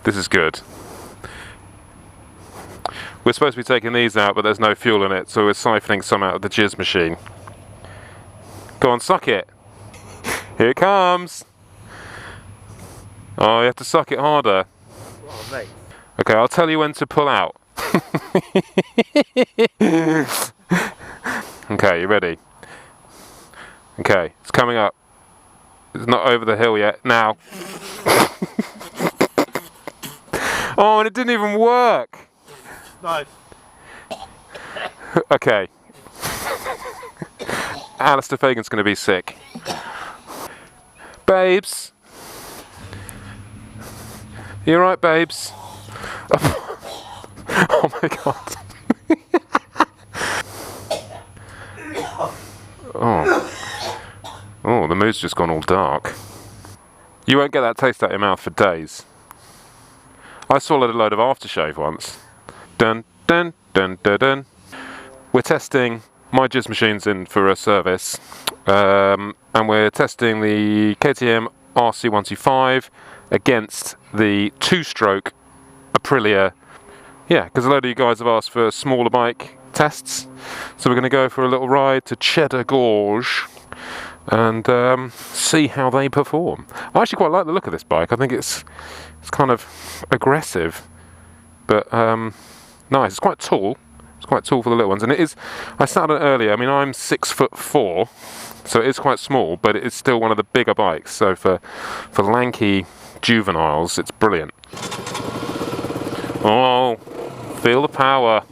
This is good. We're supposed to be taking these out, but there's no fuel in it, so we're siphoning some out of the jizz machine. Go on, suck it. Here it comes. Oh, you have to suck it harder. Oh, mate. Okay, I'll tell you when to pull out. Okay, you ready? Okay, it's coming up. It's not over the hill yet. Now. Oh, and it didn't even work. Nice. Okay. Alistair Fagan's going to be sick. Babes. You alright, babes? Oh my god. Oh, the mood's just gone all dark. You won't get that taste out of your mouth for days. I swallowed a load of aftershave once. Dun dun dun dun dun. We're testing my jizz machines in for a service, and we're testing the KTM RC125 against the two-stroke Aprilia. Yeah, because a load of you guys have asked for smaller bike tests, so we're going to go for a little ride to Cheddar Gorge and see how they perform. I actually quite like the look of this bike. I think it's kind of aggressive, but nice. It's quite tall. It's quite tall for the little ones, and it is. I sat on it earlier. I mean, I'm 6'4", so it is quite small, but it is still one of the bigger bikes. So for lanky juveniles, it's brilliant. Oh, feel the power.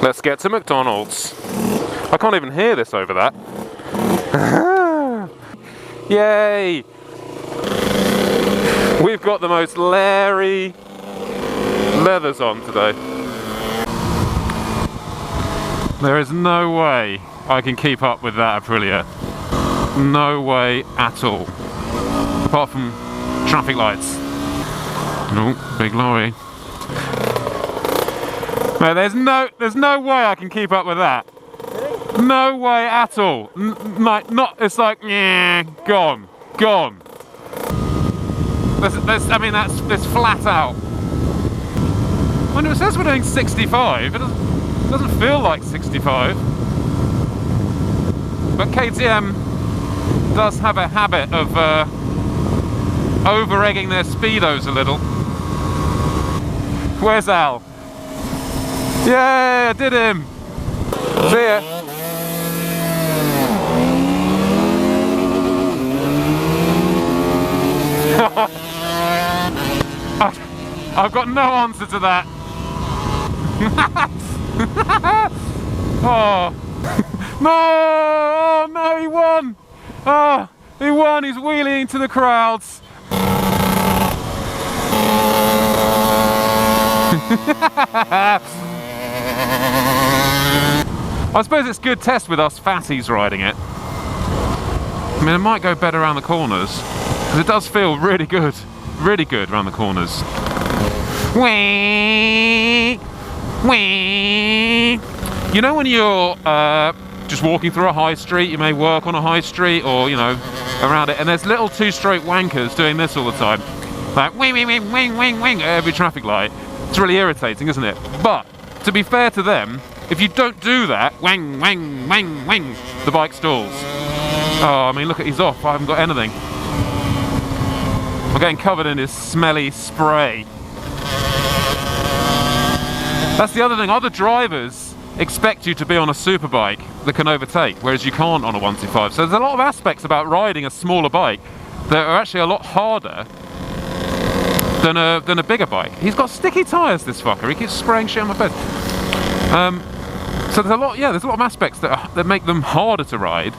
Let's get to McDonald's. I can't even hear this over that. Yay! We've got the most leery leathers on today. There is no way I can keep up with that Aprilia. No way at all. Apart from traffic lights. Oh, big lorry. No, there's no way I can keep up with that. No way at all. It's like, yeah, gone. I mean, that's flat out. When it says we're doing 65, it doesn't feel like 65. But KTM does have a habit of over-egging their speedos a little. Where's Al? Yay, I did him! See ya! I've got no answer to that. Oh no! Oh no! He won! Oh, he won! He's wheeling into the crowds. I suppose it's a good test with us fatties riding it. I mean, it might go better around the corners because it does feel really good around the corners. Whee! Whee! You know when you're just walking through a high street, you may work on a high street or, you know, around it, and there's little two-stroke wankers doing this all the time. Like, wing, wing, wing, wing, wing, wing, at every traffic light. It's really irritating, isn't it? But, to be fair to them, if you don't do that, wang, wang, wang, wang, the bike stalls. Oh, I mean, look, he's off. I haven't got anything. I'm getting covered in his smelly spray. That's the other thing. Other drivers expect you to be on a superbike that can overtake, whereas you can't on a 125. So there's a lot of aspects about riding a smaller bike that are actually a lot harder than a bigger bike. He's got sticky tyres, this fucker. He keeps spraying shit on my face. So there's a lot of aspects that make them harder to ride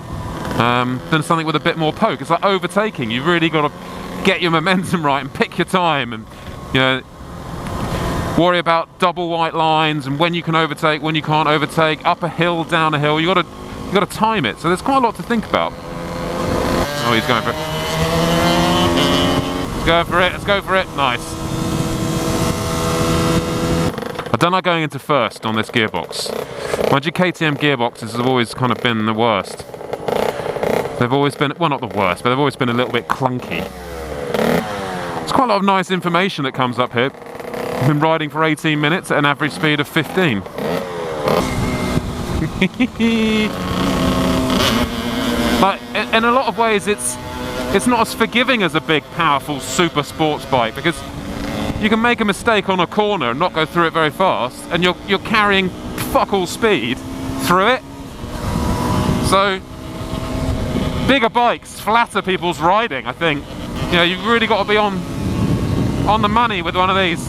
than something with a bit more poke. It's like overtaking. You've really got to get your momentum right and pick your time, and you know, worry about double white lines and when you can overtake, when you can't overtake, up a hill, down a hill. You got to time it. So there's quite a lot to think about. Oh, he's going for it. Go for it, let's go for it. Nice. I don't like going into first on this gearbox. Mind you, KTM gearboxes have always kind of been the worst. They've always been, well, not the worst, but they've always been a little bit clunky. quite a lot of nice information that comes up here. I've been riding for 18 minutes at an average speed of 15. But in a lot of ways it's not as forgiving as a big, powerful super sports bike, because you can make a mistake on a corner and not go through it very fast, and you're carrying fuck all speed through it. So bigger bikes flatter people's riding, I think. You know, you've really got to be on the money with one of these.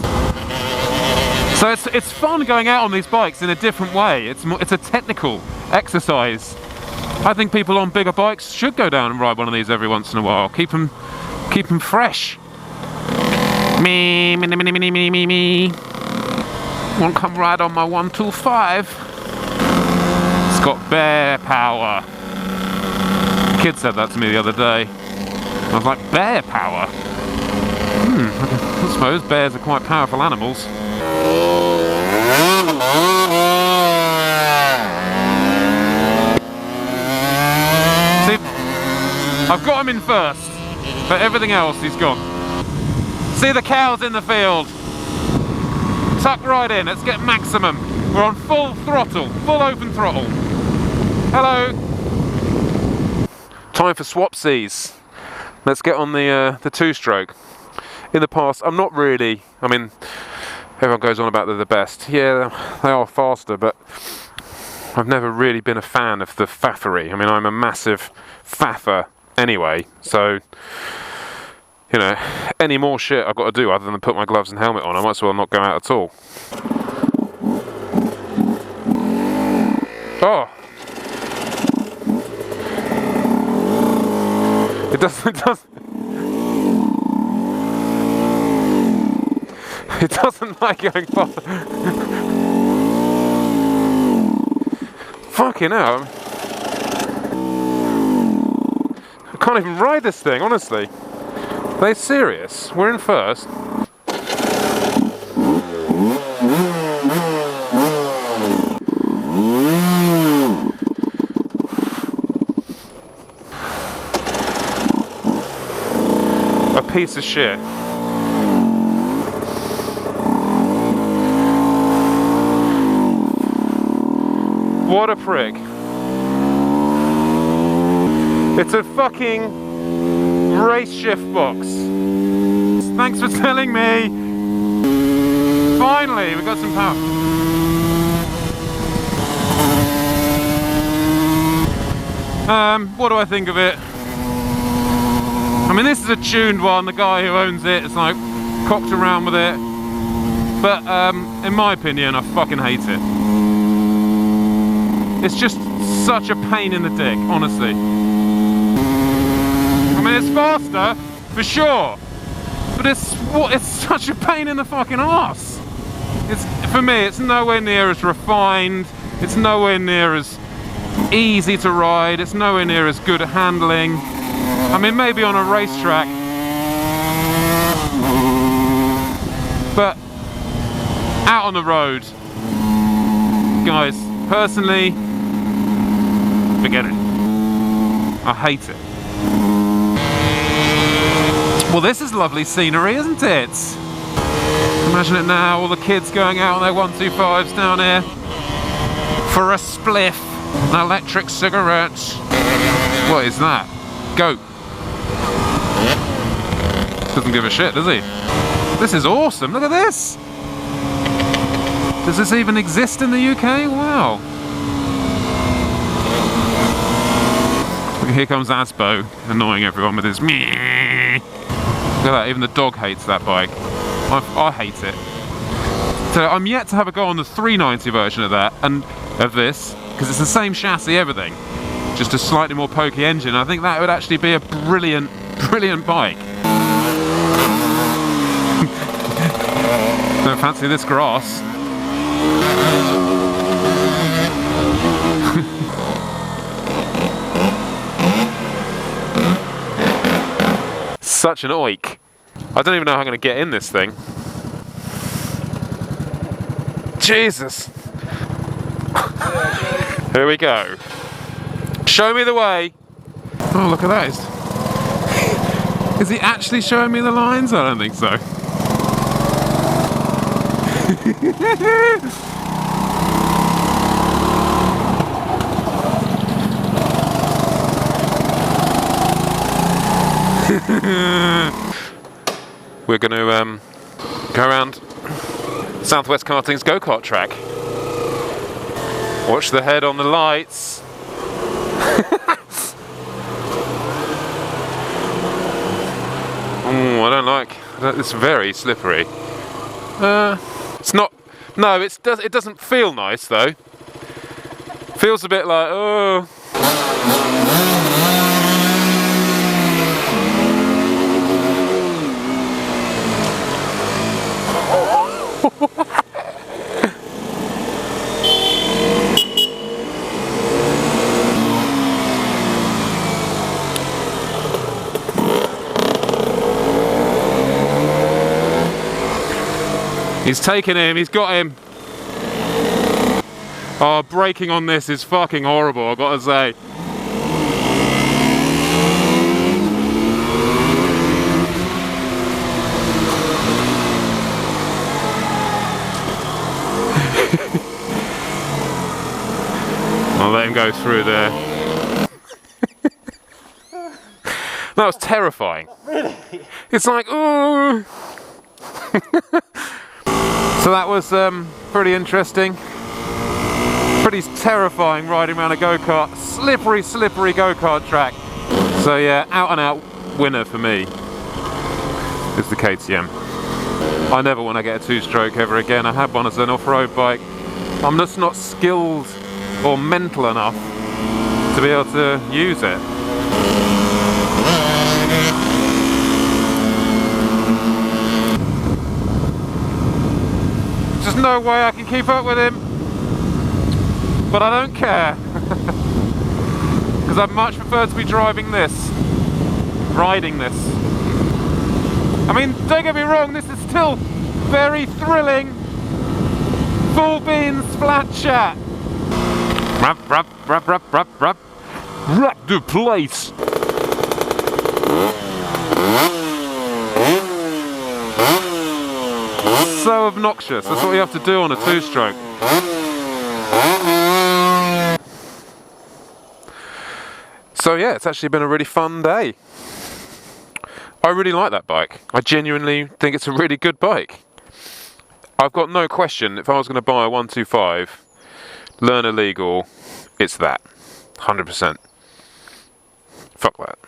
So it's fun going out on these bikes in a different way. It's a technical exercise. I think people on bigger bikes should go down and ride one of these every once in a while. Keep them fresh. Me. Want to come ride on my 125? It's got bear power. The kid said that to me the other day. I was like, bear power? I suppose bears are quite powerful animals. See, I've got him in first, but everything else he's gone. See the cows in the field. Tuck right in, let's get maximum. We're on full throttle, full open throttle. Hello. Time for swapsies. Let's get on the two-stroke. In the past, I'm not really, I mean, everyone goes on about they're the best. Yeah, they are faster, but I've never really been a fan of the faffery. I mean, I'm a massive faffer anyway, so, you know, any more shit I've got to do other than put my gloves and helmet on, I might as well not go out at all. Oh! It doesn't like going fast. Fucking hell. I can't even ride this thing, honestly. Are they serious? We're in first. A piece of shit. What a prick. It's a fucking race shift box. Thanks for telling me. Finally, we got some power. What do I think of it? I mean, this is a tuned one. The guy who owns it is like cocked around with it. But in my opinion, I fucking hate it. It's just such a pain in the dick, honestly. I mean, it's faster, for sure, but it's such a pain in the fucking arse. For me, it's nowhere near as refined, it's nowhere near as easy to ride, it's nowhere near as good at handling. I mean, maybe on a racetrack, but out on the road, guys, personally, forget it. I hate it. Well, this is lovely scenery, isn't it? Imagine it now, all the kids going out on their 125's down here for a spliff, an electric cigarette. What is that? Goat. Doesn't give a shit, does he? This is awesome, look at this! Does this even exist in the UK? Wow. Here comes Asbo, annoying everyone with his meh. Look at that, even the dog hates that bike. I hate it. So I'm yet to have a go on the 390 version of that, and of this, because it's the same chassis, everything. Just a slightly more pokey engine. I think that would actually be a brilliant, brilliant bike. Don't fancy this grass. Such an oik. I don't even know how I'm going to get in this thing. Jesus. Here we go. Show me the way. Oh, look at that. Is he actually showing me the lines? I don't think so. We're going to go around Southwest Karting's go-kart track. Watch the head on the lights. I don't like. It's very slippery. It's not. No, it doesn't feel nice though. Feels a bit like oh. He's taken him, he's got him. Oh, braking on this is fucking horrible, I've got to say. I'll let him go through there. That was terrifying. Really? It's like, ooh. So that was pretty interesting. Pretty terrifying riding around a go-kart. Slippery, slippery go-kart track. So yeah, out and out winner for me is the KTM. I never want to get a two-stroke ever again. I had one as an off-road bike. I'm just not skilled or mental enough to be able to use it. There's no way I can keep up with him, but I don't care because I'd much prefer to be driving this, riding this. I mean, don't get me wrong, this is still very thrilling. Full beans, flat chat. Wrap the place. So obnoxious. That's what you have to do on a two-stroke. So yeah, it's actually been a really fun day. I really like that bike. I genuinely think it's a really good bike. I've got no question, if I was going to buy a 125, learner legal, it's that. 100%. Fuck that.